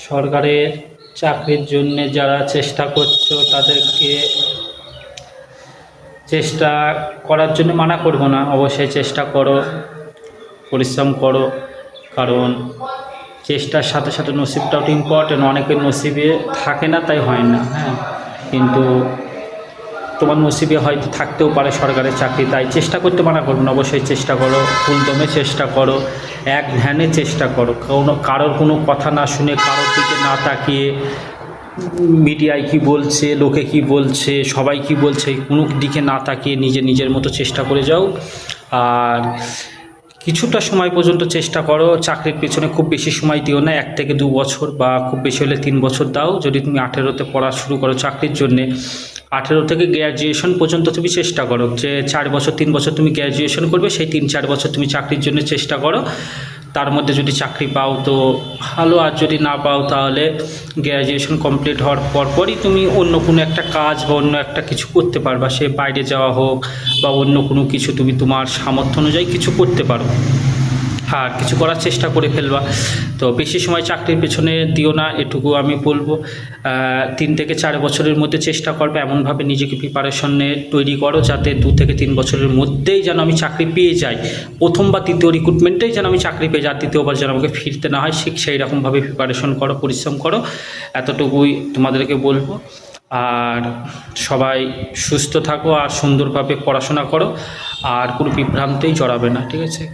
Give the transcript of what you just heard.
সরকারের চাকরির জন্য যারা চেষ্টা করছো তাদেরকে চেষ্টা করার জন্য মানা করব না, অবশ্যই চেষ্টা করো, পরিশ্রম করো। কারণ চেষ্টার সাথে সাথে নসিবটাও তো ইম্পর্টেন্ট। অনেকের নসিবে থাকে না, তাই হয় না। হ্যাঁ, কিন্তু তোমার নসিবে হয়তো থাকতেও পারে সরকারের চাকরি, তাই চেষ্টা করতে মানা করবো না, অবশ্যই চেষ্টা করো, ফুলদমে চেষ্টা করো, এক ধ্যানে চেষ্টা করো। কারোর কোনো কথা না শুনে, কারোর দিকে না তাকিয়ে, মিডিয়ায় কি বলছে, লোকে কি বলছে, সবাই কি বলছে, কোনো দিকে না তাকিয়ে নিজের মতো চেষ্টা করে যাও। আর কিছুটা সময় পর্যন্ত চেষ্টা করো, চাকরির পেছনে খুব বেশি সময় দিও না, 1 থেকে 2 বছর বা খুব বেশি হলে 3 বছর দাও। যদি তুমি 18তে পড়া শুরু করো চাকরির জন্যে, 18 থেকে গ্র্যাজুয়েশন পর্যন্ত তুমি চেষ্টা করো, যে 4 বছর 3 বছর তুমি গ্র্যাজুয়েশন করবে, সেই 3-4 বছর তুমি চাকরির জন্য চেষ্টা করো। তার মধ্যে যদি চাকরি পাও তো ভালো, আর যদি না পাও তাহলে গ্র্যাজুয়েশন কমপ্লিট হওয়ার পরপরই তুমি অন্য কোনো একটা কাজ বা অন্য একটা কিছু করতে পারবা। সে বাইরে যাওয়া হোক বা অন্য কোনো কিছু, তুমি তোমার সামর্থ্য অনুযায়ী কিছু করতে পারো, আর কিছু করার চেষ্টা করে ফেলবা। তো বেশি সময় চাকরির পেছনে দিও না, এটুকু আমি বলবো। 3 থেকে 4 বছরের মধ্যে চেষ্টা করবে, এমনভাবে নিজেকে প্রিপারেশনে তৈরি করো যাতে 2 থেকে 3 বছরের মধ্যেই যেন আমি চাকরি পেয়ে যাই, প্রথম বা দ্বিতীয় রিক্রুটমেন্টেই যেন আমি চাকরি পেয়ে যাই, দ্বিতীয়বার যেন আমাকে ফিরতে না হয়, সেই রকমভাবে প্রিপারেশন করো, পরিশ্রম করো। এতটুকুই তোমাদেরকে বলবো। আর সবাই সুস্থ থাকো আর সুন্দরভাবে পড়াশোনা করো, আর কোনো বিভ্রান্তেই জড়াবে না, ঠিক আছে?